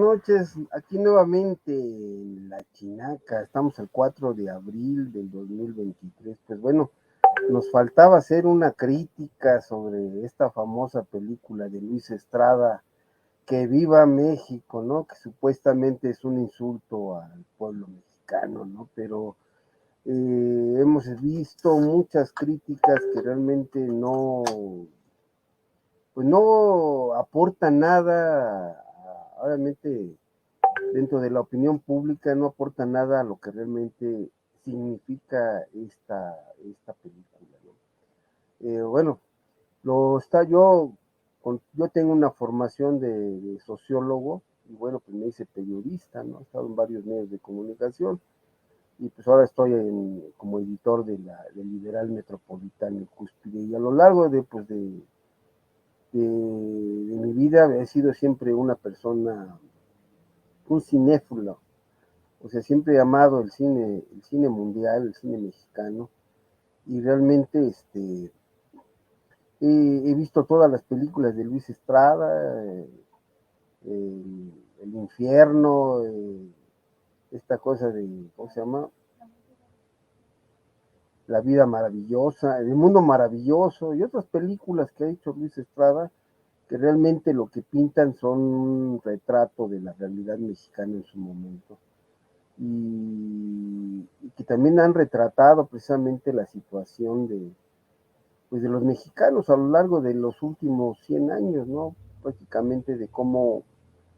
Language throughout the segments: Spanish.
noches. Aquí nuevamente en La Chinaca. Estamos el 4 de abril del 2023. Pues bueno, nos faltaba hacer una crítica sobre esta famosa película de Luis Estrada, Que Viva México, ¿no? Que supuestamente es un insulto al pueblo mexicano, ¿no? Pero hemos visto muchas críticas que realmente no, pues no aportan nada, obviamente dentro de la opinión pública no aporta nada a lo que realmente significa esta película, ¿no? Bueno, yo tengo una formación de sociólogo y bueno, pues me hice periodista, ¿no? He estado en varios medios de comunicación y pues ahora estoy como editor del Liberal Metropolitano y Cúspide, y a lo largo de mi vida he sido siempre una persona, un cinéfilo. O sea, siempre he amado el cine mundial, el cine mexicano, y realmente he visto todas las películas de Luis Estrada, el infierno, esta cosa de, ¿cómo se llama? La vida maravillosa, el mundo maravilloso, y otras películas que ha hecho Luis Estrada, que realmente lo que pintan son un retrato de la realidad mexicana en su momento. Y que también han retratado precisamente la situación pues de los mexicanos a lo largo de los últimos 100 años, ¿no? Prácticamente de cómo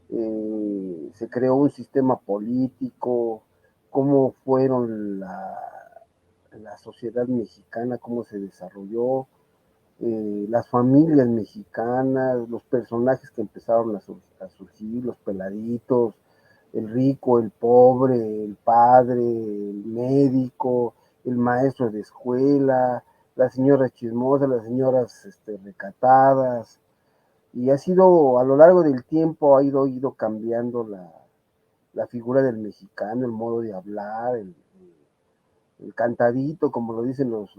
se creó un sistema político, cómo fueron la sociedad mexicana, cómo se desarrolló, las familias mexicanas, los personajes que empezaron a surgir, los peladitos, el rico, el pobre, el padre, el médico, el maestro de escuela, las señoras chismosas, las señoras recatadas, y ha sido, a lo largo del tiempo, ido cambiando la figura del mexicano, el modo de hablar, el cantadito, como lo dicen los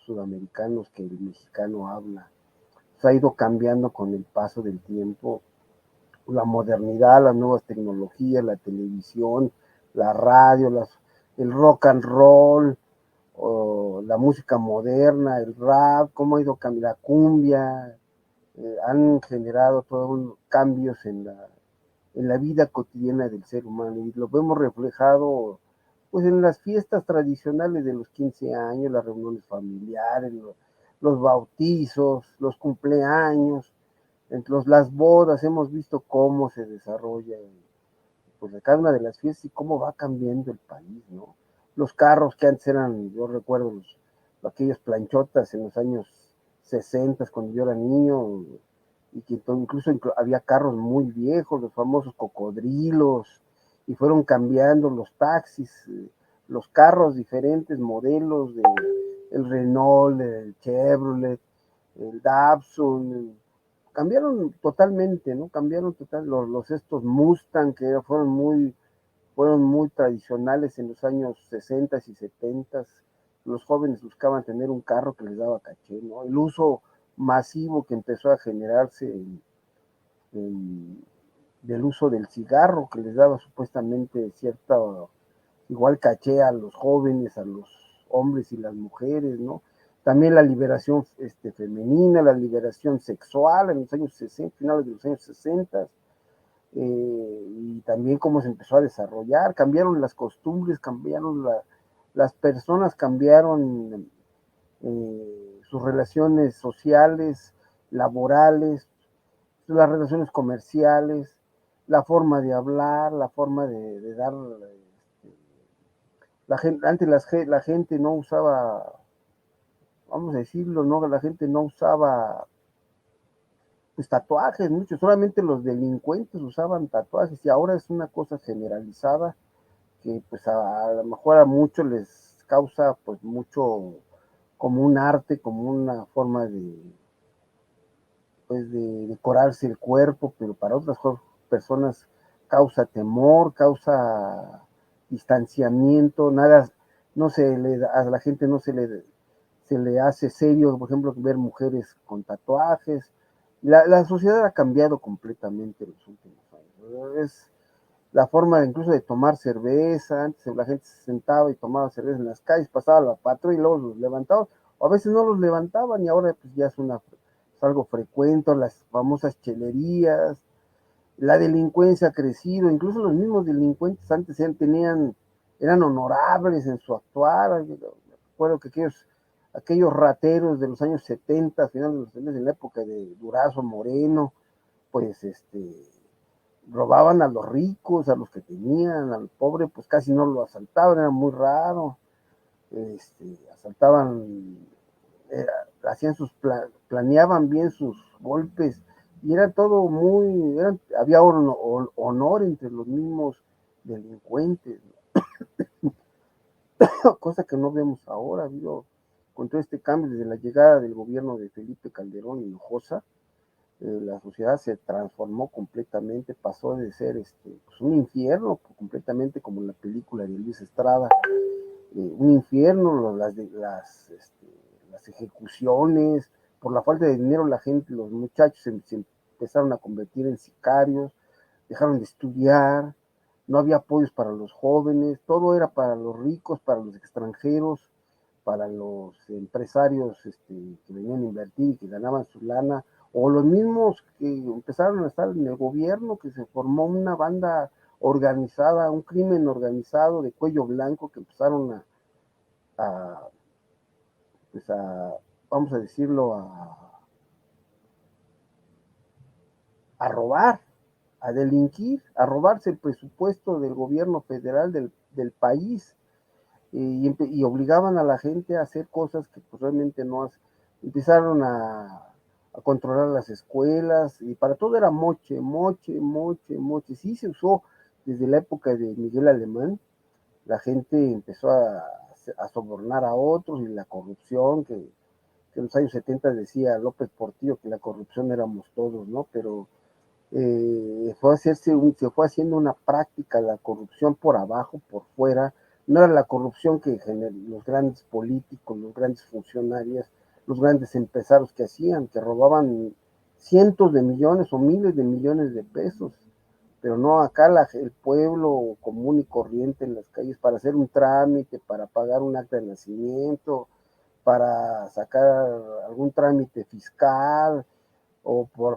sudamericanos, que el mexicano habla. Se ha ido cambiando con el paso del tiempo, la modernidad, las nuevas tecnologías, la televisión, la radio, el rock and roll, o la música moderna, el rap, cómo ha ido cambiando, la cumbia, han generado todos cambios en la vida cotidiana del ser humano, y lo vemos reflejado pues en las fiestas tradicionales de los 15 años, las reuniones familiares, los bautizos, los cumpleaños, las bodas. Hemos visto cómo se desarrolla pues cada una de las fiestas y cómo va cambiando el país, ¿no? Los carros que antes eran, yo recuerdo aquellos planchotas en los años 60 cuando yo era niño, y que incluso había carros muy viejos, los famosos cocodrilos, y fueron cambiando los taxis, los carros, diferentes modelos, el Renault, el Chevrolet, el Datsun, cambiaron totalmente, ¿no? Cambiaron total, estos Mustang que fueron muy tradicionales en los años 60 y 70. Los jóvenes buscaban tener un carro que les daba caché, ¿no? El uso masivo que empezó a generarse en, del uso del cigarro, que les daba supuestamente cierta, igual caché a los jóvenes, a los hombres y las mujeres, ¿no? También la liberación femenina, la liberación sexual en los años 60, finales de los años 60, y también cómo se empezó a desarrollar, cambiaron las costumbres, cambiaron las personas, cambiaron sus relaciones sociales, laborales, las relaciones comerciales, la forma de hablar, la forma de dar. Antes la gente no usaba, vamos a decirlo, ¿no? La gente no usaba pues tatuajes, muchos, solamente los delincuentes usaban tatuajes, y ahora es una cosa generalizada que pues a lo mejor a muchos les causa pues mucho, como un arte, como una forma pues de decorarse el cuerpo, pero para otras personas causa temor, causa distanciamiento, nada, no se le, a la gente no se le hace serio, por ejemplo, ver mujeres con tatuajes. La sociedad ha cambiado completamente en los últimos años. la forma incluso de tomar cerveza. Antes la gente se sentaba y tomaba cerveza en las calles, pasaba la patrulla y luego los levantaban, o a veces no los levantaban, y ahora pues ya es algo frecuente, las famosas chelerías. La delincuencia ha crecido, incluso los mismos delincuentes antes eran honorables en su actuar. Recuerdo que aquellos rateros de los años 70, finales de los 70, en la época de Durazo Moreno, pues robaban a los ricos, a los que tenían, al pobre pues casi no lo asaltaban, era muy raro. Asaltaban, hacían planeaban bien sus golpes, y era todo había honor entre los mismos delincuentes, cosa que no vemos ahora. Con todo este cambio desde la llegada del gobierno de Felipe Calderón y Hinojosa, la sociedad se transformó completamente, pasó de ser pues un infierno completamente, como en la película de Luis Estrada, un infierno, las ejecuciones. Por la falta de dinero, los muchachos se empezaron a convertir en sicarios, dejaron de estudiar, no había apoyos para los jóvenes, todo era para los ricos, para los extranjeros, para los empresarios que venían a invertir y que ganaban su lana, o los mismos que empezaron a estar en el gobierno, que se formó una banda organizada, un crimen organizado de cuello blanco, que empezaron a, pues vamos a decirlo, a robar, a delinquir, a robarse el presupuesto del gobierno federal del país, y obligaban a la gente a hacer cosas que pues realmente no hacen. Empezaron a controlar las escuelas, y para todo era moche, moche, moche, moche. Sí se usó desde la época de Miguel Alemán. La gente empezó a sobornar a otros, y la corrupción, que en los años 70 decía López Portillo que la corrupción éramos todos, ¿no? Pero se fue haciendo una práctica la corrupción por abajo, por fuera. No era la corrupción que los grandes políticos, los grandes funcionarios, los grandes empresarios que hacían, que robaban cientos de millones o miles de millones de pesos, pero no acá el pueblo común y corriente en las calles, para hacer un trámite, para pagar un acta de nacimiento, para sacar algún trámite fiscal,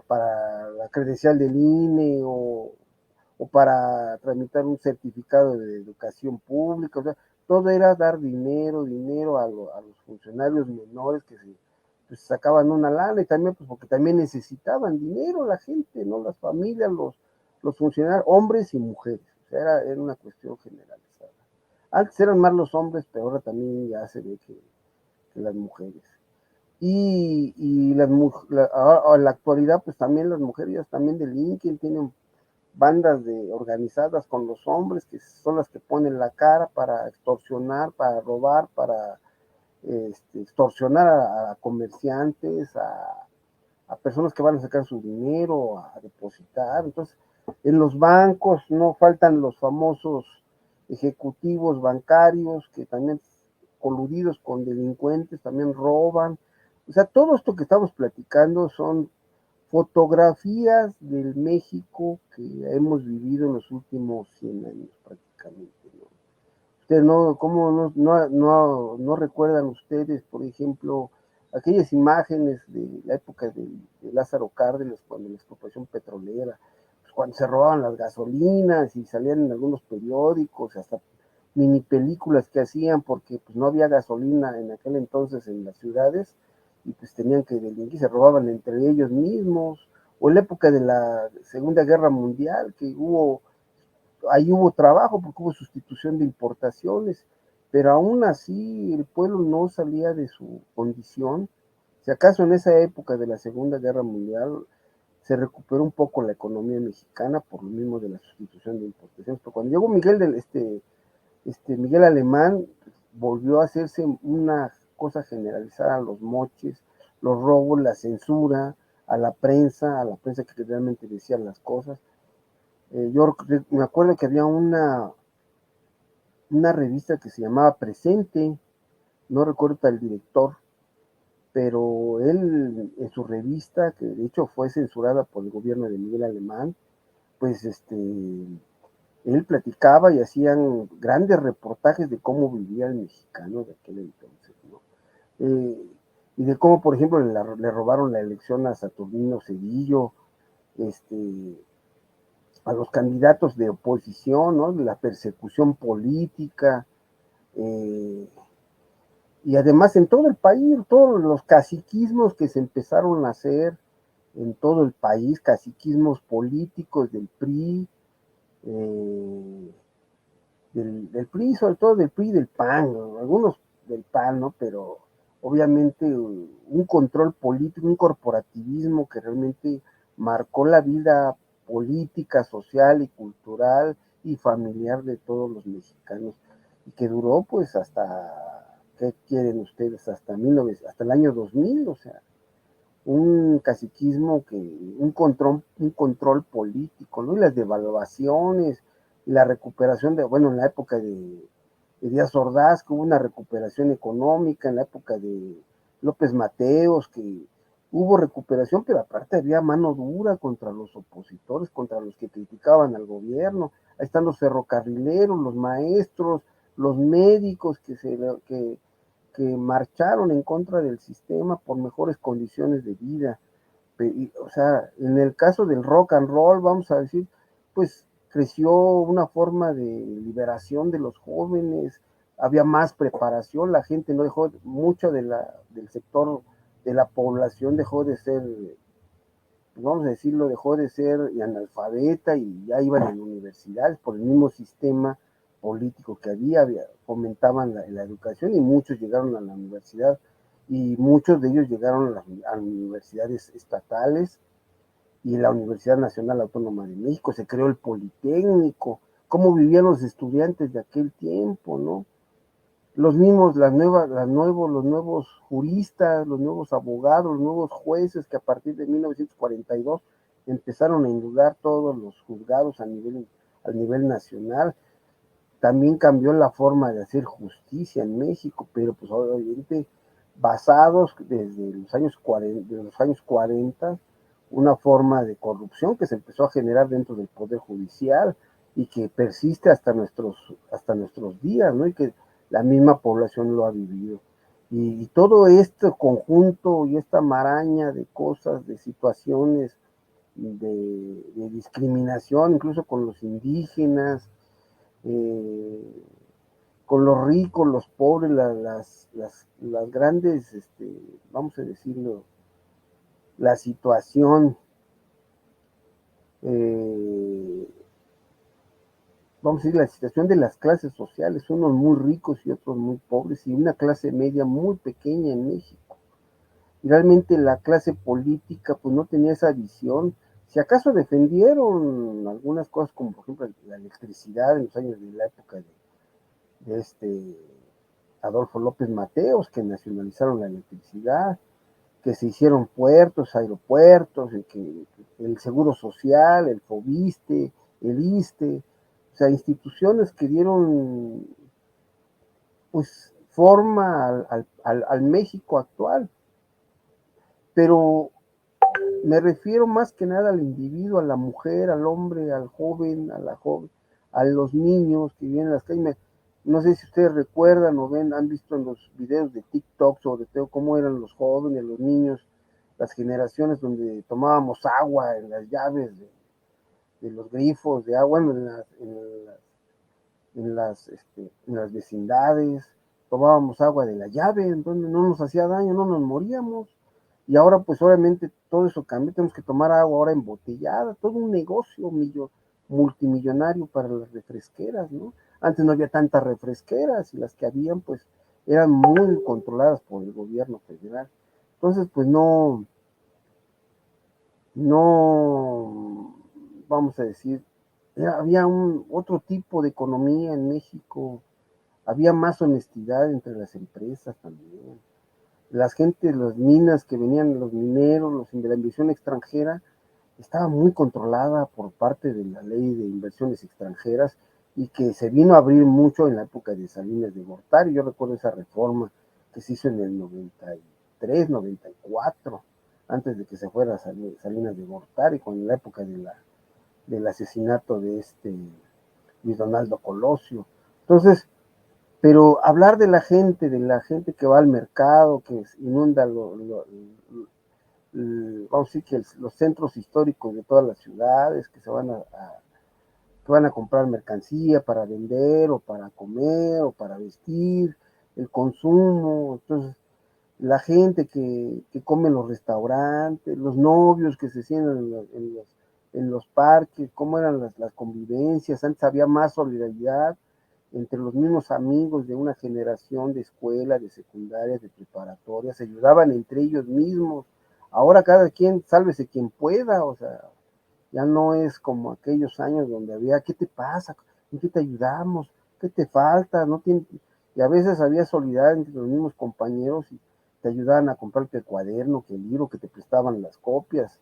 para la credencial del INE, o para tramitar un certificado de educación pública. O sea, todo era dar dinero, dinero a los funcionarios menores que pues, sacaban una lana, y también pues porque también necesitaban dinero la gente, ¿no? Las familias, los funcionarios, hombres y mujeres. O sea, era una cuestión generalizada. Antes eran más los hombres, pero ahora también ya se ve que las mujeres. Y en la actualidad, pues también las mujeres también delinquen, tienen bandas organizadas con los hombres, que son las que ponen la cara para extorsionar, para robar, para extorsionar a comerciantes, a personas que van a sacar su dinero, a depositar. Entonces, en los bancos no faltan los famosos ejecutivos bancarios, que también, coludidos con delincuentes, también roban. O sea, todo esto que estamos platicando son fotografías del México que hemos vivido en los últimos 100 años prácticamente, ¿no? Ustedes ¿cómo no recuerdan ustedes, por ejemplo, aquellas imágenes de la época de Lázaro Cárdenas, cuando la expropiación petrolera, pues cuando se robaban las gasolinas y salían en algunos periódicos, hasta mini películas que hacían, porque pues no había gasolina en aquel entonces en las ciudades, y pues tenían que delinquir, se robaban entre ellos mismos? O en la época de la Segunda Guerra Mundial, que ahí hubo trabajo porque hubo sustitución de importaciones, pero aún así el pueblo no salía de su condición. Si acaso en esa época de la Segunda Guerra Mundial se recuperó un poco la economía mexicana por lo mismo de la sustitución de importaciones, pero cuando llegó Miguel Alemán, volvió a hacerse una cosa generalizada a los moches, los robos, la censura, a la prensa que realmente decía las cosas. Yo me acuerdo que había una revista que se llamaba Presente, no recuerdo el director, pero él en su revista, que de hecho fue censurada por el gobierno de Miguel Alemán, pues él platicaba y hacían grandes reportajes de cómo vivía el mexicano de aquel entonces, ¿no? Eh, y de cómo, por ejemplo, le robaron la elección a Saturnino Cedillo, este, a los candidatos de oposición, ¿no? De la persecución política, eh, y además en todo el país, todos los caciquismos que se empezaron a hacer en todo el país, caciquismos políticos del PRI, eh, del PRI, sobre todo del PRI y del PAN, ¿no? Algunos del PAN, ¿no? Pero obviamente un control político, un corporativismo que realmente marcó la vida política, social y cultural y familiar de todos los mexicanos y que duró pues hasta, ¿qué quieren ustedes? Hasta el año 2000, o sea, un caciquismo un control político, ¿no? Y las devaluaciones, y la recuperación bueno, en la época de Díaz Ordaz, que hubo una recuperación económica, en la época de López Mateos, que hubo recuperación, pero aparte había mano dura contra los opositores, contra los que criticaban al gobierno. Ahí están los ferrocarrileros, los maestros, los médicos que marcharon en contra del sistema por mejores condiciones de vida. O sea, en el caso del rock and roll, vamos a decir, pues creció una forma de liberación de los jóvenes, había más preparación, la gente no dejó, mucho del sector de la población dejó de ser, vamos a decirlo, dejó de ser analfabeta y ya iban en universidades por el mismo sistema político que fomentaban la educación y muchos llegaron a la universidad y muchos de ellos llegaron a universidades estatales y la Universidad Nacional Autónoma de México, se creó el Politécnico, cómo vivían los estudiantes de aquel tiempo, ¿no? Los mismos, los nuevos juristas, los nuevos abogados, los nuevos jueces que a partir de 1942 empezaron a inundar todos los juzgados a nivel nacional. También cambió la forma de hacer justicia en México, pero pues obviamente basados desde los años 40, una forma de corrupción que se empezó a generar dentro del Poder Judicial y que persiste hasta nuestros días, ¿no? Y que la misma población lo ha vivido. Y todo este conjunto y esta maraña de cosas, de situaciones, de discriminación, incluso con los indígenas, eh, con los ricos, los pobres, las grandes, vamos a decirlo, la situación, eh, vamos a decir, la situación de las clases sociales, unos muy ricos y otros muy pobres, y una clase media muy pequeña en México. Y realmente la clase política pues no tenía esa visión. Si acaso defendieron algunas cosas como por ejemplo la electricidad en los años de la época de Adolfo López Mateos, que nacionalizaron la electricidad, que se hicieron puertos, aeropuertos, que el Seguro Social, el FOBISTE, el ISSSTE, o sea, instituciones que dieron pues forma al México actual, pero me refiero más que nada al individuo, a la mujer, al hombre, al joven, a la joven, a los niños que viven en las calles. No sé si ustedes recuerdan o han visto en los videos de TikTok sobre todo cómo eran los jóvenes, los niños, las generaciones donde tomábamos agua en las llaves de los grifos de agua, bueno, en las vecindades, tomábamos agua de la llave, entonces no nos hacía daño, no nos moríamos. Y ahora pues obviamente todo eso cambió, tenemos que tomar agua ahora embotellada, todo un negocio multimillonario para las refresqueras, ¿no? Antes no había tantas refresqueras y las que habían pues eran muy controladas por el gobierno federal. Entonces pues no, vamos a decir, había otro tipo de economía en México, había más honestidad entre las empresas también. Las gentes, las minas que venían, los mineros, los de la inversión extranjera, estaba muy controlada por parte de la ley de inversiones extranjeras y que se vino a abrir mucho en la época de Salinas de Gortari. Yo recuerdo esa reforma que se hizo en el 93, 94, antes de que se fuera Salinas de Gortari, con la época del asesinato Luis Donaldo Colosio. Entonces, pero hablar de la gente que va al mercado, que inunda vamos a decir que los centros históricos de todas las ciudades, que se van que van a comprar mercancía para vender o para comer o para vestir, el consumo, entonces la gente que come en los restaurantes, los novios que se sientan en los parques, cómo eran las convivencias, antes había más solidaridad entre los mismos amigos de una generación de escuela, de secundaria, de preparatoria, se ayudaban entre ellos mismos. Ahora cada quien, sálvese quien pueda, o sea, ya no es como aquellos años donde había, ¿qué te pasa? ¿En qué te ayudamos? ¿Qué te falta? No tiene... Y a veces había solidaridad entre los mismos compañeros y te ayudaban a comprarte el cuaderno, que el libro, que te prestaban las copias,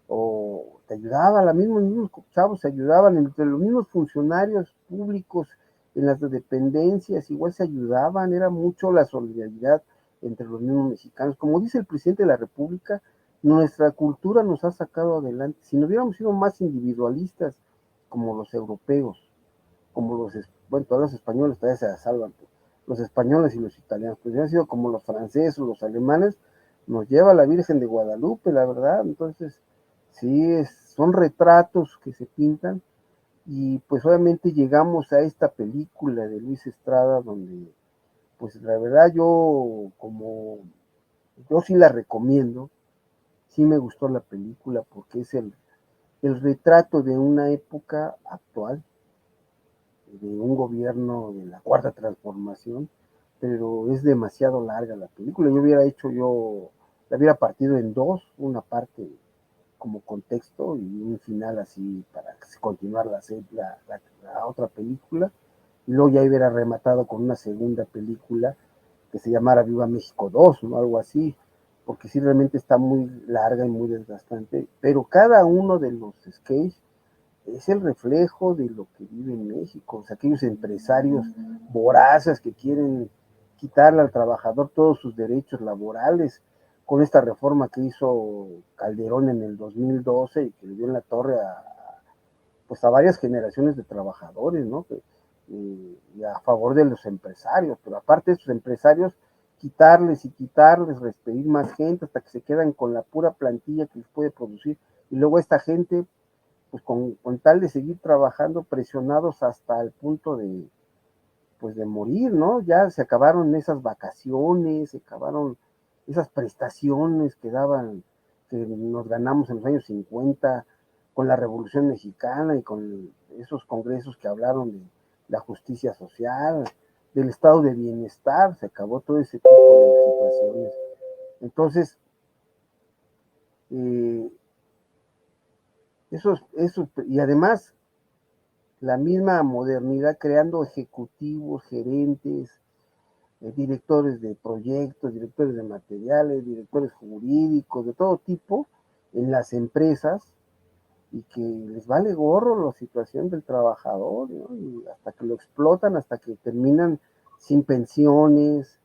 o te ayudaban, los mismos chavos se ayudaban entre los mismos funcionarios públicos en las dependencias, igual se ayudaban, era mucho la solidaridad entre los mismos mexicanos. Como dice el presidente de la República, nuestra cultura nos ha sacado adelante. Si no hubiéramos sido más individualistas como los europeos, como bueno, todos los españoles todavía se salvan, pues, los españoles y los italianos, pues hubieran sido como los franceses o los alemanes, nos lleva la Virgen de Guadalupe, la verdad. Entonces, sí, son retratos que se pintan y pues obviamente llegamos a esta película de Luis Estrada donde, pues la verdad yo sí la recomiendo, sí me gustó la película porque es el retrato de una época actual, de un gobierno de la cuarta transformación, pero es demasiado larga la película. La hubiera partido en dos, una parte como contexto y un final así para continuar la otra película, y luego ya hubiera rematado con una segunda película que se llamara Viva México 2 o algo así, porque sí realmente está muy larga y muy desgastante, pero cada uno de los sketches es el reflejo de lo que vive en México, o sea, aquellos empresarios voraces que quieren quitarle al trabajador todos sus derechos laborales, con esta reforma que hizo Calderón en el 2012 y que le dio en la torre pues a varias generaciones de trabajadores, ¿no? Y a favor de los empresarios, pero aparte de esos empresarios, quitarles y quitarles, despedir más gente hasta que se quedan con la pura plantilla que les puede producir, y luego esta gente pues con tal de seguir trabajando, presionados hasta el punto pues de morir, ¿no? Ya se acabaron esas vacaciones, se acabaron esas prestaciones que nos ganamos en los años 50 con la Revolución Mexicana y con esos congresos que hablaron de la justicia social, del estado de bienestar, se acabó todo ese tipo de situaciones. Entonces, eh, y además la misma modernidad creando ejecutivos, gerentes, directores de proyectos, directores de materiales, directores jurídicos, de todo tipo en las empresas y que les vale gorro la situación del trabajador, ¿no? Y hasta que lo explotan, hasta que terminan sin pensiones,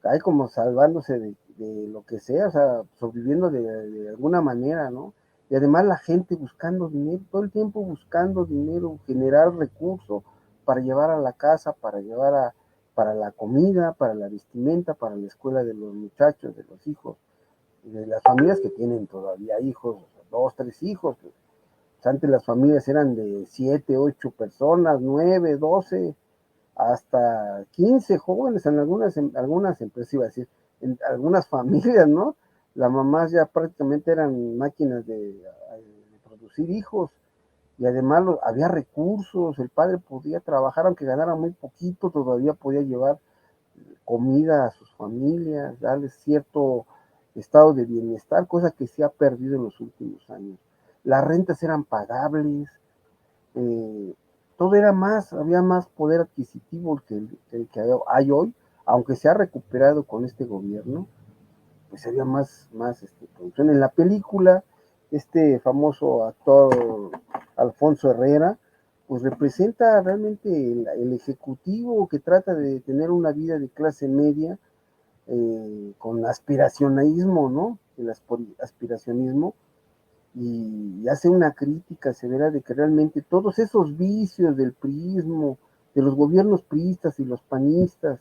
hay como salvándose de lo que sea, o sea, sobreviviendo de alguna manera, ¿no? Y además la gente buscando dinero, todo el tiempo buscando dinero, generar recursos para llevar a la casa, para la comida, para la vestimenta, para la escuela de los muchachos, de los hijos, y de las familias que tienen todavía hijos, o sea, dos, tres hijos. Pues, antes las familias eran de 7, 8 personas, 9, 12, hasta 15 jóvenes en algunas empresas, iba a decir, en algunas familias, ¿no? Las mamás ya prácticamente eran máquinas de producir hijos y además había recursos, el padre podía trabajar, aunque ganara muy poquito, todavía podía llevar comida a sus familias, darles cierto estado de bienestar, cosa que se ha perdido en los últimos años. Las rentas eran pagables, eh, todo era más, había más poder adquisitivo que hay hoy, aunque se ha recuperado con este gobierno, pues había más producción. En la película, este famoso actor Alfonso Herrera, pues representa realmente el ejecutivo que trata de tener una vida de clase media con aspiracionismo, ¿no? El aspiracionismo, y hace una crítica severa de que realmente todos esos vicios del priismo, de los gobiernos priistas y los panistas,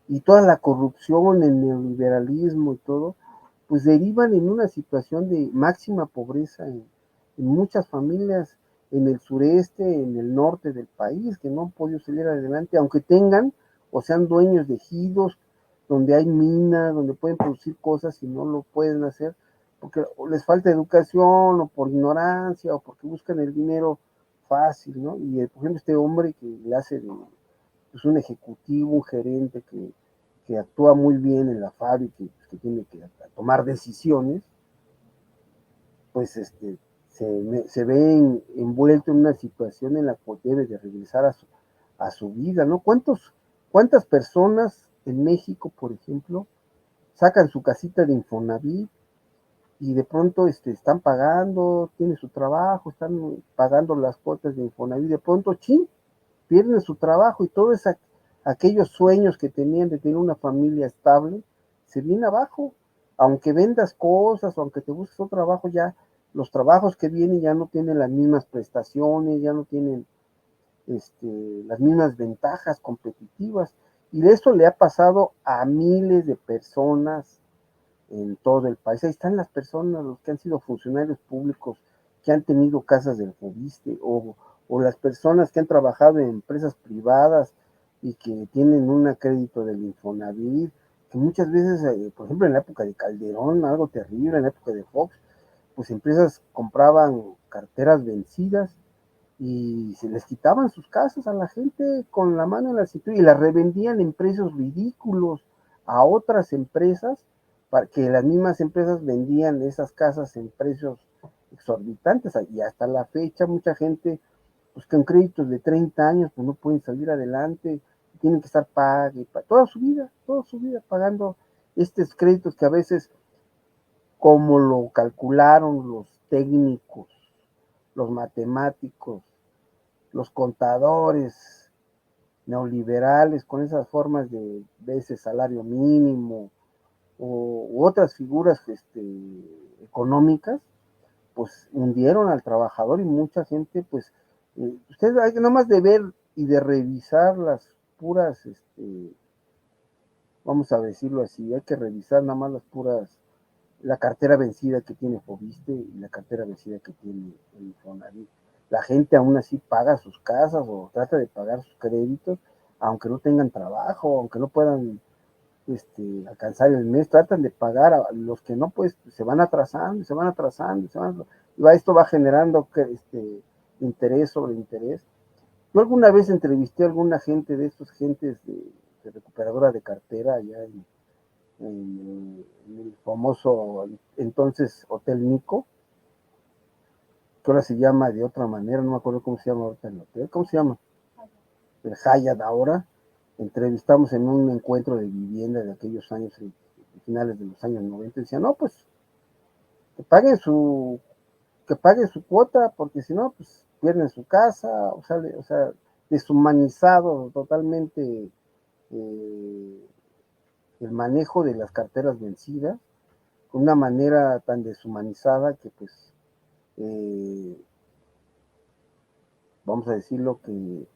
y toda la corrupción, el neoliberalismo y todo, pues derivan en una situación de máxima pobreza en muchas familias en el sureste, en el norte del país, que no han podido salir adelante, aunque tengan o sean dueños de ejidos, donde hay minas, donde pueden producir cosas y no lo pueden hacer, porque les falta educación, o por ignorancia, o porque buscan el dinero fácil, ¿no? Y por ejemplo, este hombre que le hace de pues, un ejecutivo, un gerente que actúa muy bien en la fábrica y que tiene que tomar decisiones, pues se ve envuelto en una situación en la que debe de regresar a su vida, ¿no? ¿Cuántas personas en México, por ejemplo, sacan su casita de Infonavit y de pronto están pagando, tienen su trabajo, están pagando las cuotas de Infonavit, de pronto, ¡chin!, pierden su trabajo y todos aquellos sueños que tenían de tener una familia estable se vienen abajo. Aunque vendas cosas o aunque te busques otro trabajo, ya los trabajos que vienen ya no tienen las mismas prestaciones, ya no tienen las mismas ventajas competitivas. Y esto le ha pasado a miles de personas en todo el país. Ahí están las personas, los que han sido funcionarios públicos, que han tenido casas del Fobiste, o las personas que han trabajado en empresas privadas y que tienen un crédito del Infonavit, que muchas veces, por ejemplo, en la época de Calderón, algo terrible, en la época de Fox, pues empresas compraban carteras vencidas y se les quitaban sus casas a la gente con la mano en la cintura y las revendían en precios ridículos a otras empresas, para que las mismas empresas vendían esas casas en precios exorbitantes, y hasta la fecha mucha gente pues con créditos de 30 años pues no pueden salir adelante, tienen que estar toda su vida pagando estos créditos que a veces, como lo calcularon los técnicos, los matemáticos, los contadores neoliberales con esas formas de ese salario mínimo u otras figuras económicas, pues hundieron al trabajador y mucha gente, pues, ustedes hay que nomás de ver y de revisar las puras, vamos a decirlo así, hay que revisar nada más las puras, la cartera vencida que tiene Fobiste y la cartera vencida que tiene el Infonavit. La gente aún así paga sus casas o trata de pagar sus créditos, aunque no tengan trabajo, aunque no puedan alcanzar el mes, tratan de pagar a los que no, pues se van atrasando, se van atrasando, esto va generando interés sobre interés. Yo alguna vez entrevisté a alguna gente de estos gentes de recuperadora de cartera allá en el famoso entonces Hotel Nico, que ahora se llama de otra manera, no me acuerdo cómo se llama ahorita el hotel, ¿cómo se llama? El Hyatt ahora. Entrevistamos en un encuentro de vivienda de aquellos años, finales de los años 90, y decían, no, pues que paguen su, que paguen su cuota, porque si no, pues pierden su casa, o sea deshumanizado totalmente eh, el manejo de las carteras vencidas, de una manera tan deshumanizada que pues eh, vamos a decirlo que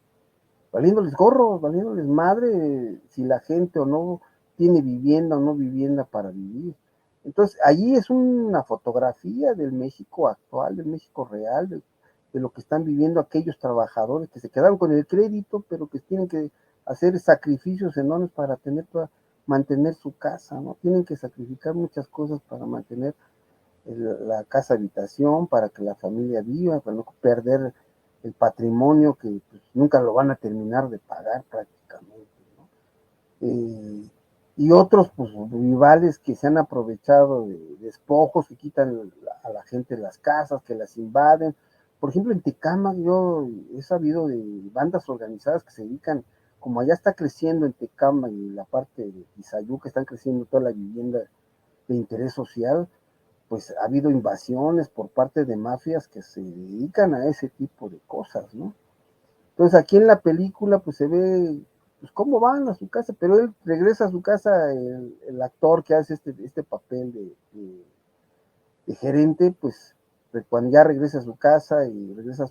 valiéndoles gorro, valiéndoles madre si la gente o no tiene vivienda o no vivienda para vivir. Entonces, allí es una fotografía del México actual, del México real, de lo que están viviendo aquellos trabajadores que se quedaron con el crédito, pero que tienen que hacer sacrificios enormes para mantener su casa, ¿no? Tienen que sacrificar muchas cosas para mantener la casa habitación, para que la familia viva, para no perder el patrimonio que pues, nunca lo van a terminar de pagar prácticamente, ¿no? Y otros pues rivales que se han aprovechado de despojos, que quitan a la gente las casas, que las invaden. Por ejemplo, en Tecámac yo he sabido de bandas organizadas que se dedican, como allá está creciendo en Tecámac y la parte de Izayuca, están creciendo toda la vivienda de interés social, pues ha habido invasiones por parte de mafias que se dedican a ese tipo de cosas, ¿no? Entonces aquí en la película pues se ve pues cómo van a su casa, pero él regresa a su casa, el actor que hace este papel de gerente, pues cuando ya regresa a su casa y regresa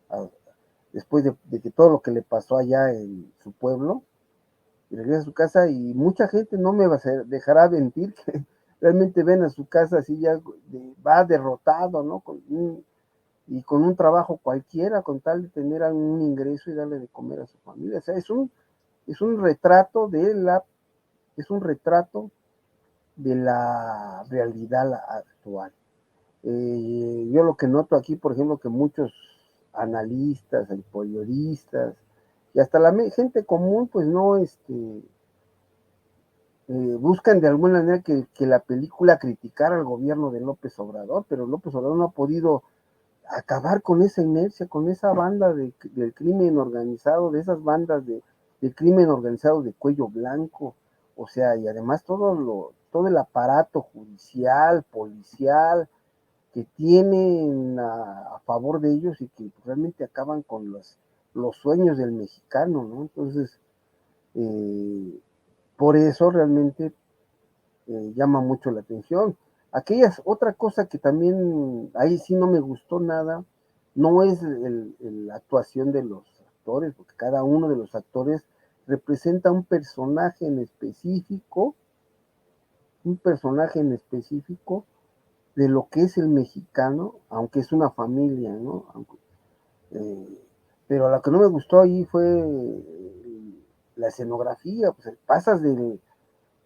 a, después de que todo lo que le pasó allá en su pueblo, y regresa a su casa y mucha gente no me va a dejará mentir que realmente ven a su casa así ya va derrotado, ¿no? Y con un trabajo cualquiera, con tal de tener algún ingreso y darle de comer a su familia. O sea, es un retrato es un retrato de la realidad actual. Yo lo que noto aquí, por ejemplo, que muchos analistas, periodistas y hasta la gente común, pues no, buscan de alguna manera que la película criticara al gobierno de López Obrador, pero López Obrador no ha podido acabar con esa inercia, con esa banda del crimen organizado, de esas bandas de crimen organizado de cuello blanco, o sea, y además todo el aparato judicial, policial, que tienen a favor de ellos y que realmente acaban con los sueños del mexicano, ¿no? Entonces, eh, por eso realmente llama mucho la atención. Otra cosa que también ahí sí no me gustó nada, no es la actuación de los actores, porque cada uno de los actores representa un personaje en específico de lo que es el mexicano, aunque es una familia, ¿no? Eh, pero lo que no me gustó ahí fue la escenografía, pues pasas de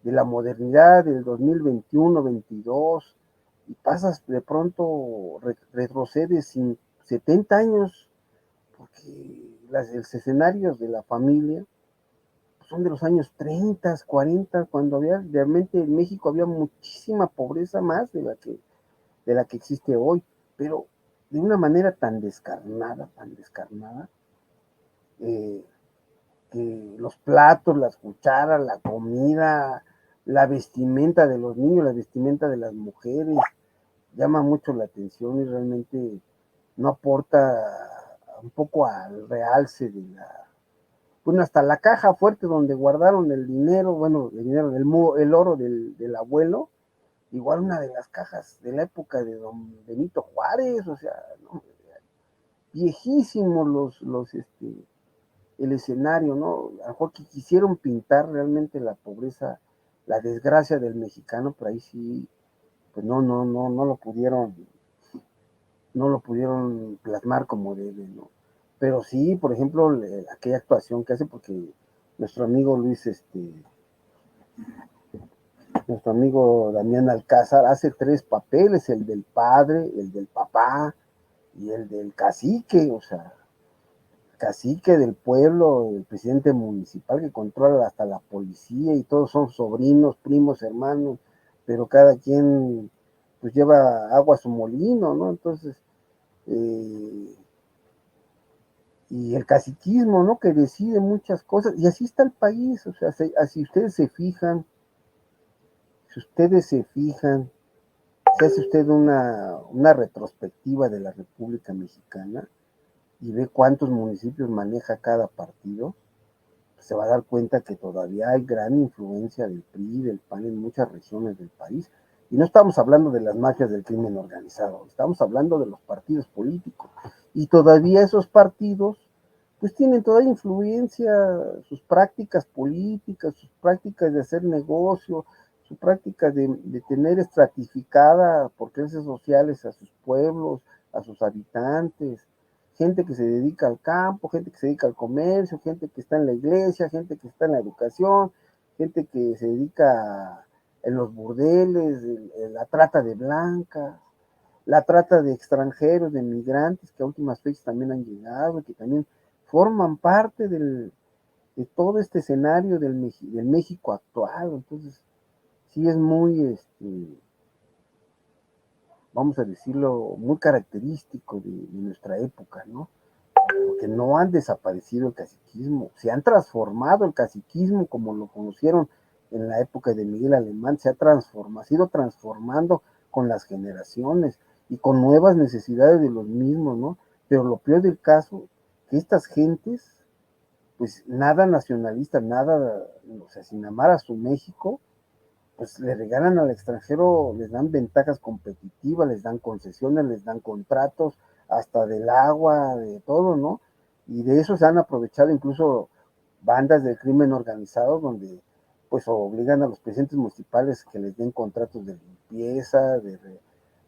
la modernidad del 2021-22 y pasas de pronto, retrocedes 70 años, porque los escenarios de la familia son de los años 30, 40, cuando realmente en México había muchísima pobreza más de la que existe hoy, pero de una manera tan descarnada, eh, que los platos, las cucharas, la comida, la vestimenta de los niños, la vestimenta de las mujeres, llama mucho la atención y realmente no aporta un poco al realce de bueno, hasta la caja fuerte donde guardaron el dinero, bueno, el dinero, el oro del abuelo, igual una de las cajas de la época de don Benito Juárez, o sea, no, viejísimos el escenario, ¿no? A lo mejor que quisieron pintar realmente la pobreza, la desgracia del mexicano, pero ahí sí, pues no lo pudieron plasmar como debe, ¿no? Pero sí, por ejemplo, aquella actuación que hace, porque nuestro amigo Luis, nuestro amigo Damián Alcázar hace tres papeles, el del padre, el del papá y el del cacique, o sea, cacique del pueblo, el presidente municipal que controla hasta la policía y todos son sobrinos, primos, hermanos, pero cada quien pues lleva agua a su molino, ¿no? Entonces, eh, y el caciquismo, ¿no? Que decide muchas cosas, y así está el país, o sea, si ustedes se fijan, si hace usted una retrospectiva de la República Mexicana y ve cuántos municipios maneja cada partido, se va a dar cuenta que todavía hay gran influencia del PRI, del PAN en muchas regiones del país. Y no estamos hablando de las mafias del crimen organizado, estamos hablando de los partidos políticos. Y todavía esos partidos, pues tienen toda influencia, sus prácticas políticas, sus prácticas de hacer negocio, su práctica de tener estratificada por clases sociales a sus pueblos, a sus habitantes, gente que se dedica al campo, gente que se dedica al comercio, gente que está en la iglesia, gente que está en la educación, gente que se dedica en los burdeles, en la trata de blancas, la trata de extranjeros, de migrantes que a últimas fechas también han llegado, que también forman parte de todo este escenario del México actual. Entonces, sí es muy, vamos a decirlo, muy característico de nuestra época, ¿no? Porque no han desaparecido el caciquismo, se han transformado el caciquismo como lo conocieron en la época de Miguel Alemán, se ha transformado, ha ido transformando con las generaciones y con nuevas necesidades de los mismos, ¿no? Pero lo peor del caso, que estas gentes, pues nada nacionalista, nada, o sea, sin amar a su México, pues le regalan al extranjero, les dan ventajas competitivas, les dan concesiones, les dan contratos, hasta del agua, de todo, ¿no? Y de eso se han aprovechado incluso bandas del crimen organizado, donde pues obligan a los presidentes municipales que les den contratos de limpieza, de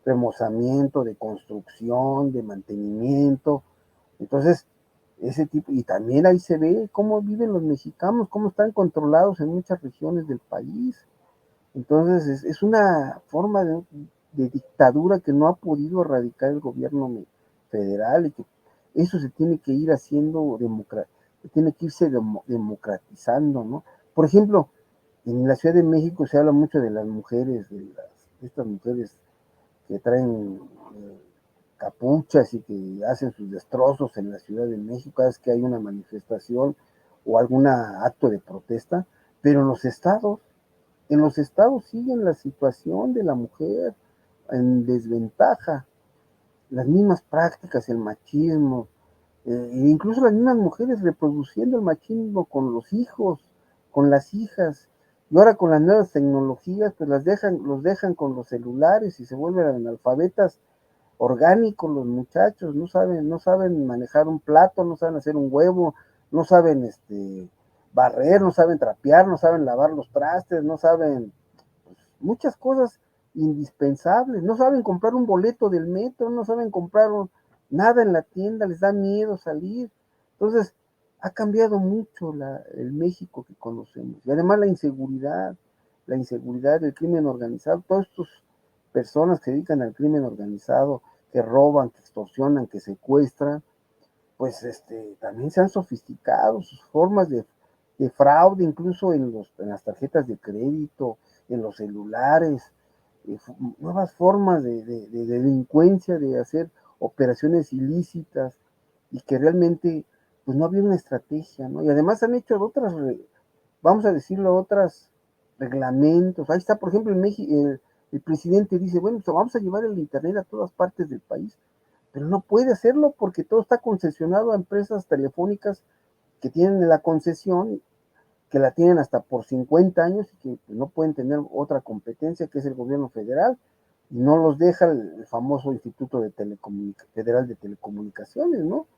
remozamiento, de construcción, de mantenimiento. Entonces, ese tipo, y también ahí se ve cómo viven los mexicanos, cómo están controlados en muchas regiones del país. Entonces, es una forma de dictadura que no ha podido erradicar el gobierno federal, y que eso se tiene que ir haciendo, tiene que irse democratizando, ¿no? Por ejemplo, en la Ciudad de México se habla mucho de las mujeres, de estas mujeres que traen capuchas y que hacen sus destrozos en la Ciudad de México cada vez que hay una manifestación o algún acto de protesta, pero en los estados siguen la situación de la mujer en desventaja, las mismas prácticas, el machismo, e incluso las mismas mujeres reproduciendo el machismo con los hijos, con las hijas, y ahora con las nuevas tecnologías, pues los dejan con los celulares y se vuelven analfabetas orgánicos los muchachos, no saben manejar un plato, no saben hacer un huevo, no saben barrer, no saben trapear, no saben lavar los trastes, no saben muchas cosas indispensables, no saben comprar un boleto del metro, no saben comprar nada en la tienda, les da miedo salir. Entonces, ha cambiado mucho el México que conocemos. Y además la inseguridad, el crimen organizado, todas estas personas que se dedican al crimen organizado, que roban, que extorsionan, que secuestran, pues también se han sofisticado sus formas de fraude, incluso en las tarjetas de crédito, en los celulares, nuevas formas de delincuencia, de hacer operaciones ilícitas, y que realmente pues no había una estrategia, ¿no? Y además han hecho otras, vamos a decirlo, otros reglamentos. Ahí está, por ejemplo, en México, el presidente dice, bueno, pues vamos a llevar el Internet a todas partes del país, pero no puede hacerlo porque todo está concesionado a empresas telefónicas que tienen la concesión, que la tienen hasta por 50 años y que no pueden tener otra competencia, que es el gobierno federal, y no los deja el famoso Instituto Federal de Telecomunicaciones, ¿no?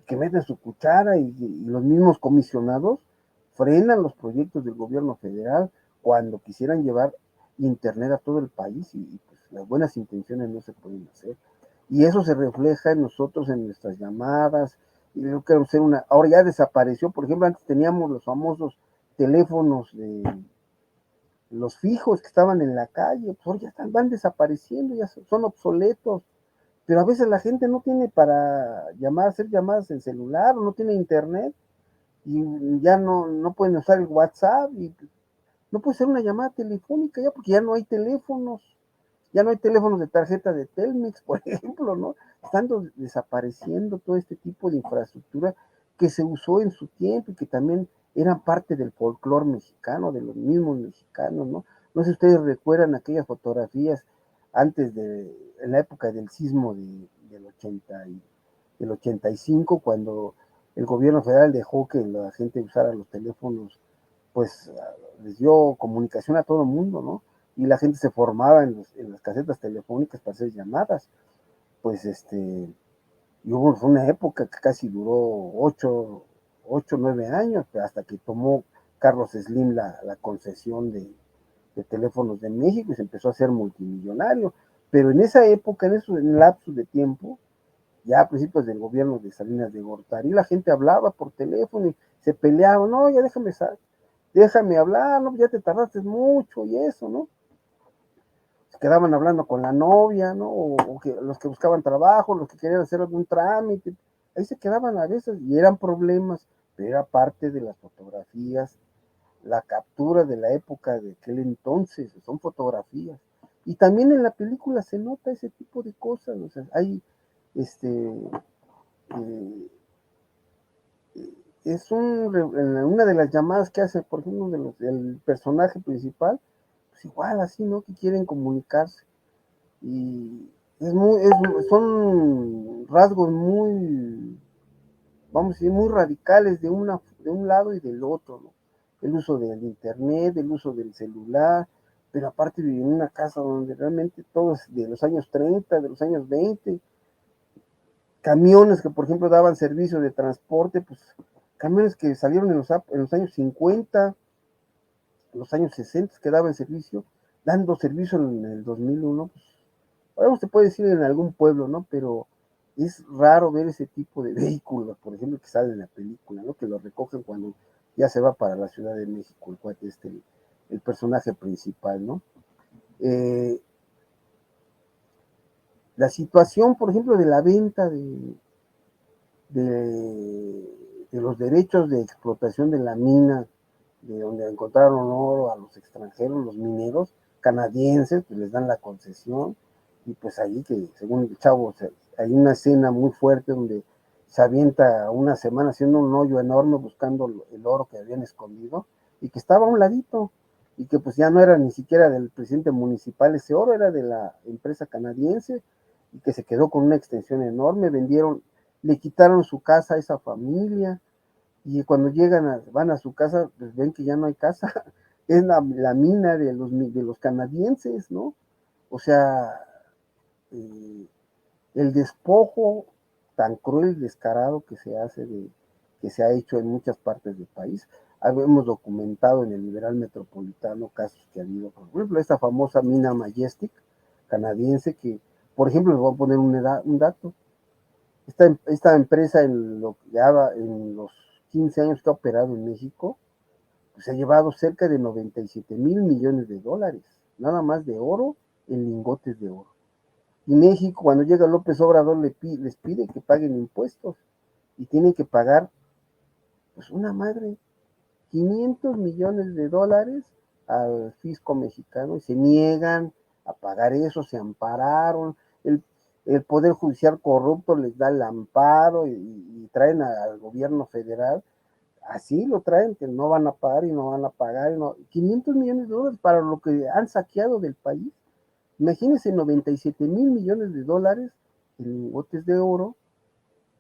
Que meten su cuchara, y los mismos comisionados frenan los proyectos del gobierno federal cuando quisieran llevar internet a todo el país, y pues las buenas intenciones no se pueden hacer. Y eso se refleja en nosotros, en nuestras llamadas, y yo quiero ser ahora ya desapareció, por ejemplo, antes teníamos los famosos teléfonos de los fijos que estaban en la calle, pues ahora ya van desapareciendo, ya son obsoletos, pero a veces la gente no tiene para hacer llamadas en celular, o no tiene internet, y ya no pueden usar el WhatsApp, y no puede ser una llamada telefónica ya, porque ya no hay teléfonos de tarjeta de Telmex, por ejemplo, ¿no? Están desapareciendo todo este tipo de infraestructura que se usó en su tiempo y que también eran parte del folclore mexicano, de los mismos mexicanos, ¿no? No sé si ustedes recuerdan aquellas fotografías en la época del sismo del 85, cuando el gobierno federal dejó que la gente usara los teléfonos, pues les dio comunicación a todo el mundo, ¿no? Y la gente se formaba en las casetas telefónicas para hacer llamadas. Pues y fue una época que casi duró 9 años, hasta que tomó Carlos Slim la concesión de teléfonos de México y se empezó a hacer multimillonario. Pero en esa época, en lapsus de tiempo, ya a principios del gobierno de Salinas de Gortari, la gente hablaba por teléfono y se peleaba, no, ya déjame hablar, no, ya te tardaste mucho y eso, ¿no? Se quedaban hablando con la novia, ¿no? O que los que buscaban trabajo, los que querían hacer algún trámite, ahí se quedaban a veces y eran problemas, pero era parte de las fotografías, la captura de la época de aquel entonces, son fotografías. Y también en la película se nota ese tipo de cosas, o sea, hay eh, una de las llamadas que hace, por ejemplo, el personaje principal, pues igual así, ¿no? Que quieren comunicarse. Y son rasgos muy, vamos a decir, muy radicales de un lado y del otro, ¿no? El uso del internet, el uso del celular, pero aparte vivía en una casa donde realmente todo es de los años 30, de los años 20, camiones que por ejemplo daban servicio de transporte, pues camiones que salieron en los años 50, en los años 60 que daban servicio, dando servicio en el 2001, pues, ahora se puede decir en algún pueblo, ¿no? Pero es raro ver ese tipo de vehículos, por ejemplo, que sale en la película, ¿no? Que lo recogen cuando ya se va para la Ciudad de México, el cuate el personaje principal, ¿no? Eh, la situación, por ejemplo, de la venta de los derechos de explotación de la mina, de donde encontraron oro a los extranjeros, los mineros canadienses, pues les dan la concesión, y pues ahí que, según el chavo, hay una escena muy fuerte donde se avienta una semana haciendo un hoyo enorme buscando el oro que habían escondido, y que estaba a un ladito, y que pues ya no era ni siquiera del presidente municipal ese oro, era de la empresa canadiense, y que se quedó con una extensión enorme, vendieron, le quitaron su casa a esa familia, y cuando van a su casa, pues ven que ya no hay casa, es la mina de los canadienses, ¿no? O sea, eh, el despojo tan cruel y descarado que se hace que se ha hecho en muchas partes del país. Hemos documentado en el Liberal Metropolitano casos que ha habido, por ejemplo, esta famosa mina Majestic canadiense que, por ejemplo, les voy a poner un dato, esta empresa en los 15 años que ha operado en México, pues ha llevado cerca de 97,000 millones de dólares, nada más de oro en lingotes de oro. Y México, cuando llega López Obrador, les pide que paguen impuestos y tienen que pagar, pues una madre, 500 millones de dólares al fisco mexicano y se niegan a pagar eso, se ampararon. El, el Poder Judicial corrupto les da el amparo y traen al gobierno federal, así lo traen, que no van a pagar y no van a pagar. Y no, 500 millones de dólares para lo que han saqueado del país. Imagínense 97,000 millones de dólares en lingotes de oro,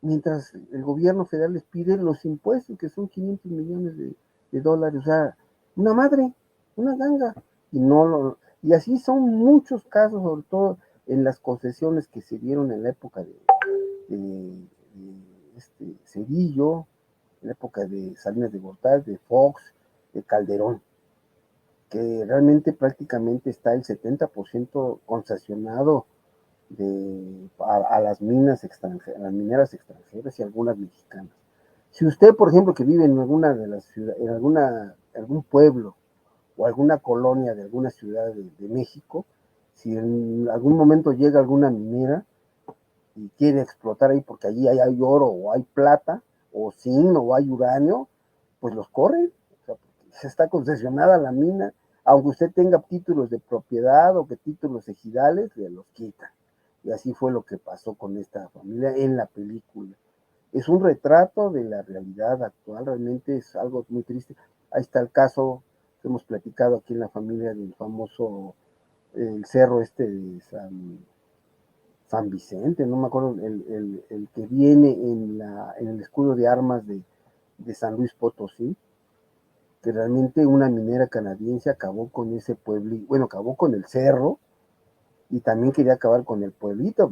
mientras el gobierno federal les pide los impuestos, que son 500 millones de dólares. O sea, una madre, una ganga. Y así son muchos casos, sobre todo en las concesiones que se dieron en la época de Cedillo, en la época de Salinas de Gortari, de Fox, de Calderón, que realmente prácticamente está el 70% concesionado a las minas extranjeras, a las mineras extranjeras y algunas mexicanas. Si usted, por ejemplo, que vive en alguna de las ciudades, en algún pueblo o alguna colonia de alguna ciudad de México, si en algún momento llega alguna minera y quiere explotar ahí porque allí hay oro o hay plata o zinc o hay uranio, pues los corren. O sea, se está concesionada la mina, aunque usted tenga títulos de propiedad o que títulos ejidales, le los quitan. Y así fue lo que pasó con esta familia en la película. Es un retrato de la realidad actual, realmente es algo muy triste. Ahí está el caso que hemos platicado aquí en la familia del famoso, el cerro este de San Vicente, no me acuerdo, el que viene en el escudo de armas de San Luis Potosí, que realmente una minera canadiense acabó con ese pueblo, bueno, acabó con el cerro y también quería acabar con el pueblito.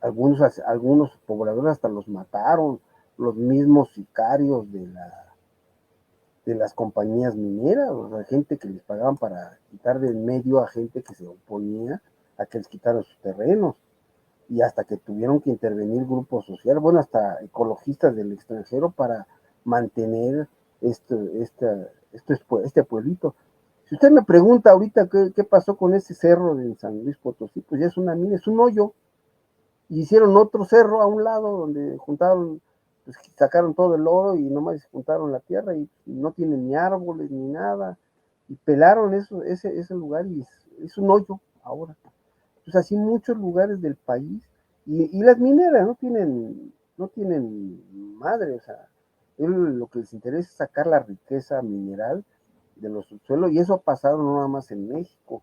Algunos pobladores hasta los mataron, los mismos sicarios de las compañías mineras, o sea, gente que les pagaban para quitar de en medio a gente que se oponía a que les quitaran sus terrenos. Y hasta que tuvieron que intervenir grupos sociales, bueno, hasta ecologistas del extranjero para mantener este pueblito. Si usted me pregunta ahorita qué pasó con ese cerro de San Luis Potosí, pues ya es una mina, es un hoyo. Y hicieron otro cerro a un lado donde juntaron, pues sacaron todo el oro y nomás juntaron la tierra y no tiene ni árboles ni nada. Y pelaron ese lugar y es un hoyo ahora. Pues así muchos lugares del país y las mineras no tienen madre, o sea, lo que les interesa es sacar la riqueza mineral de los subsuelos y eso ha pasado no nada más en México,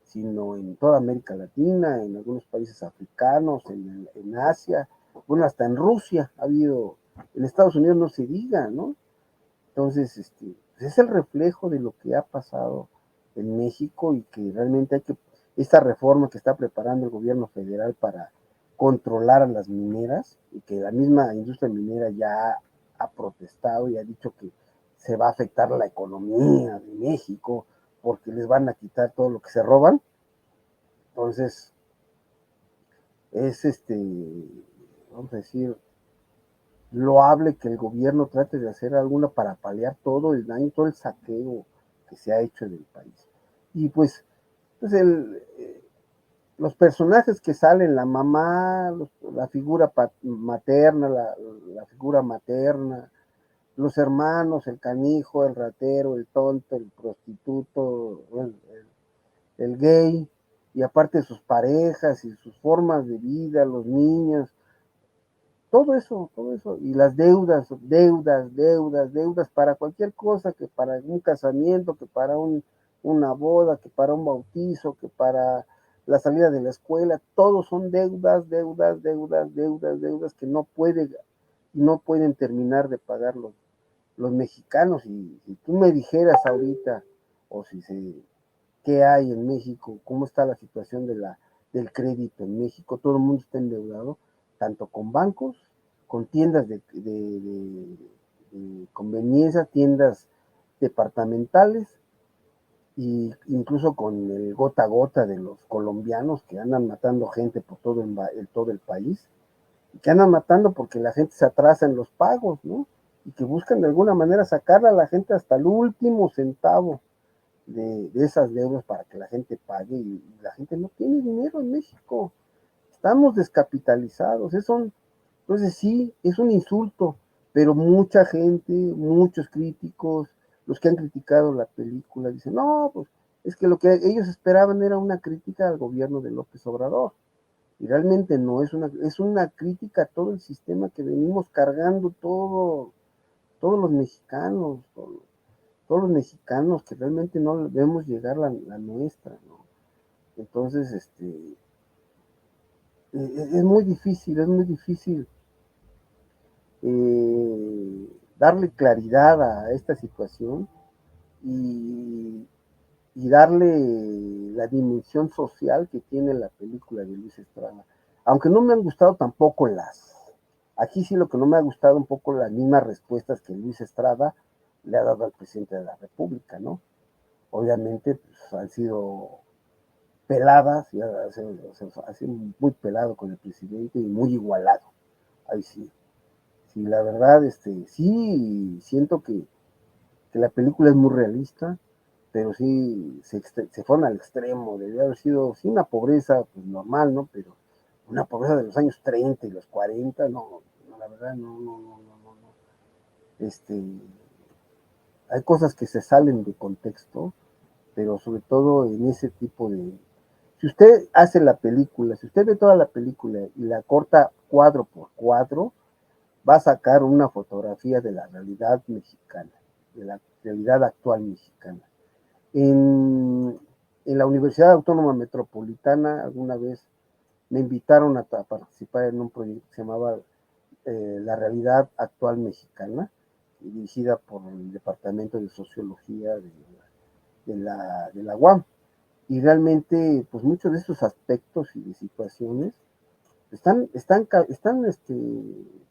sino en toda América Latina, en algunos países africanos, en Asia, bueno, hasta en Rusia ha habido, en Estados Unidos no se diga, ¿no? Entonces, es el reflejo de lo que ha pasado en México y que realmente esta reforma que está preparando el gobierno federal para controlar a las mineras y que la misma industria minera ya ha protestado y ha dicho que se va a afectar la economía de México porque les van a quitar todo lo que se roban. Entonces, es vamos a decir, loable que el gobierno trate de hacer alguna para paliar todo el daño, todo el saqueo que se ha hecho del país. Y pues los personajes que salen, la mamá, la figura materna, la figura materna, los hermanos, el canijo, el ratero, el tonto, el prostituto, el gay, y aparte sus parejas y sus formas de vida, los niños, todo eso, y las deudas para cualquier cosa, que para un casamiento, que para una boda, que para un bautizo, que para la salida de la escuela, todos son deudas que no pueden terminar de pagar los mexicanos. Y si tú me dijeras ahorita, o si se, qué hay en México, cómo está la situación del crédito en México, todo el mundo está endeudado, tanto con bancos, con tiendas de conveniencia, tiendas departamentales, e incluso con el gota a gota de los colombianos que andan matando gente por todo el país, y que andan matando porque la gente se atrasa en los pagos, ¿no? Y que buscan de alguna manera sacarle a la gente hasta el último centavo de esas deudas para que la gente pague, y la gente no tiene dinero en México. Estamos descapitalizados. Entonces sí, es un insulto, pero mucha gente, muchos críticos, los que han criticado la película, dicen, no, pues es que lo que ellos esperaban era una crítica al gobierno de López Obrador. Y realmente no es una crítica a todo el sistema que venimos cargando todos los mexicanos, todos los mexicanos que realmente no vemos llegar la nuestra, ¿no? Entonces, es muy difícil darle claridad a esta situación y, y darle la dimensión social que tiene la película de Luis Estrada. Aunque no me han gustado tampoco aquí sí lo que no me ha gustado un poco las mismas respuestas que Luis Estrada le ha dado al presidente de la República, ¿no? Obviamente pues, han sido peladas, y ha sido muy pelado con el presidente y muy igualado. Ahí sí. Sí, la verdad, sí, siento que la película es muy realista, pero sí se fueron al extremo, debió haber sido, sí, una pobreza pues, normal, ¿no? Pero una pobreza de los años 30 y los 40, no la verdad, no. Este, hay cosas que se salen de contexto, pero sobre todo en ese tipo de... Si usted hace la película, si usted ve toda la película y la corta cuadro por cuadro, va a sacar una fotografía de la realidad mexicana, de la realidad actual mexicana. En la Universidad Autónoma Metropolitana alguna vez me invitaron a participar en un proyecto que se llamaba La Realidad Actual Mexicana, dirigida por el Departamento de Sociología de la UAM. Y realmente, pues muchos de estos aspectos y de situaciones están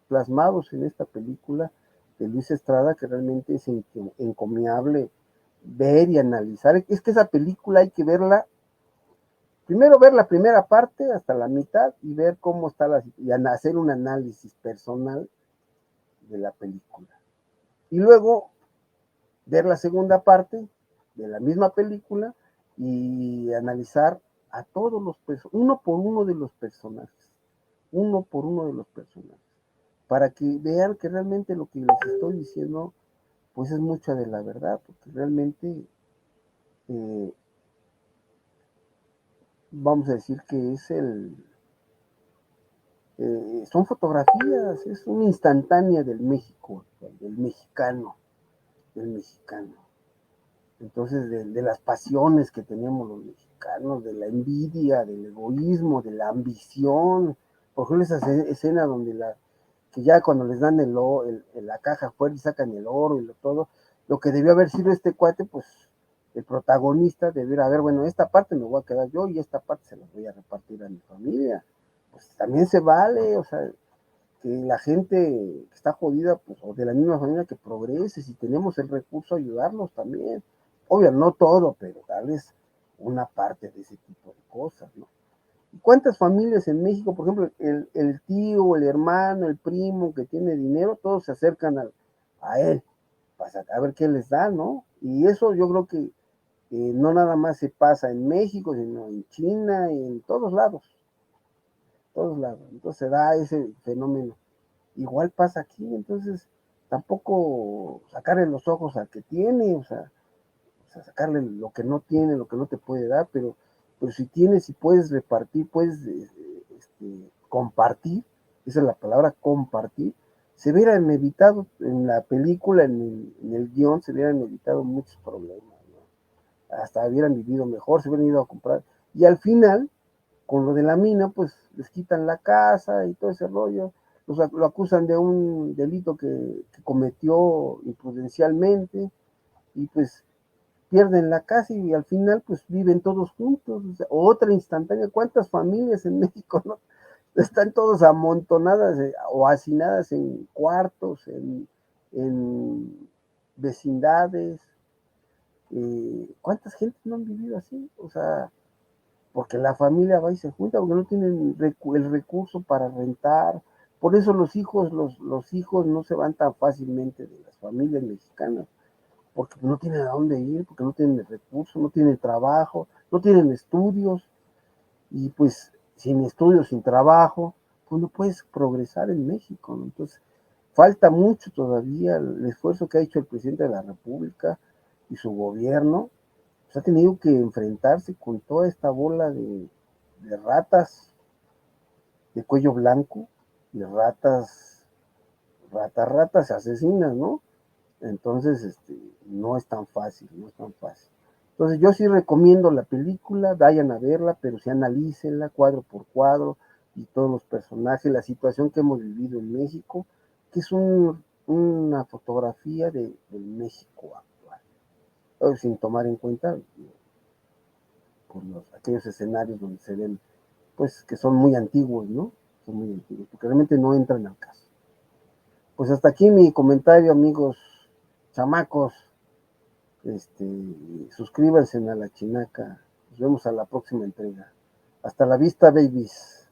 plasmados en esta película de Luis Estrada, que realmente es encomiable ver y analizar. Es que esa película hay que verla, primero ver la primera parte hasta la mitad y ver cómo está y hacer un análisis personal de la película. Y luego ver la segunda parte de la misma película y analizar a todos los personajes, uno por uno de los personajes, para que vean que realmente lo que les estoy diciendo, pues es mucha de la verdad, porque realmente eh, vamos a decir que son fotografías, es una instantánea del México, del mexicano. Entonces, de las pasiones que tenemos los mexicanos, de la envidia, del egoísmo, de la ambición. Por ejemplo, esa escena donde que ya cuando les dan la caja fuerte y sacan el oro y todo, lo que debió haber sido este cuate, pues el protagonista de ver, a ver, bueno, esta parte me voy a quedar yo y esta parte se la voy a repartir a mi familia. Pues también se vale, o sea, que la gente que está jodida, pues, o de la misma familia que progrese, si tenemos el recurso, ayudarlos también. Obvio, no todo, pero tal vez una parte de ese tipo de cosas, ¿no? ¿Y cuántas familias en México, por ejemplo, el tío, el hermano, el primo que tiene dinero, todos se acercan a él para a ver qué les da, ¿no? Y eso yo creo que no nada más se pasa en México, sino en China y en todos lados, todos lados. Entonces se da ese fenómeno. Igual pasa aquí, entonces tampoco sacarle los ojos al que tiene, o sea, sacarle lo que no tiene, lo que no te puede dar, pero si tienes y puedes repartir, puedes compartir, esa es la palabra, compartir, se hubieran evitado en la película, en el guión, se hubieran evitado muchos problemas, ¿no? Hasta hubieran vivido mejor, se hubieran ido a comprar. Y al final, con lo de la mina, pues les quitan la casa y todo ese rollo, lo acusan de un delito que cometió imprudencialmente y pues pierden la casa y al final pues viven todos juntos. O sea, otra instantánea, ¿cuántas familias en México no están todos amontonadas o hacinadas en cuartos, en vecindades? ¿Cuántas gentes no han vivido así? O sea, porque la familia va y se junta, porque no tienen el recurso para rentar. Por eso los hijos no se van tan fácilmente de las familias mexicanas, porque no tienen a dónde ir, porque no tienen el recurso, no tienen trabajo, no tienen estudios, y pues sin estudios, sin trabajo, pues no puedes progresar en México, ¿no? Entonces, falta mucho todavía el esfuerzo que ha hecho el presidente de la República y su gobierno, pues ha tenido que enfrentarse con toda esta bola de ratas de cuello blanco, de ratas asesinas, ¿no? Entonces, no es tan fácil, no es tan fácil. Entonces, yo sí recomiendo la película, vayan a verla, pero sí analícenla cuadro por cuadro y todos los personajes, la situación que hemos vivido en México, que es una fotografía del México actual, sin tomar en cuenta por aquellos escenarios donde se ven, pues, que son muy antiguos, ¿no? Son muy antiguos, porque realmente no entran al caso. Pues hasta aquí mi comentario, amigos chamacos. Suscríbanse a la chinaca. Nos vemos a la próxima entrega. Hasta la vista, babies.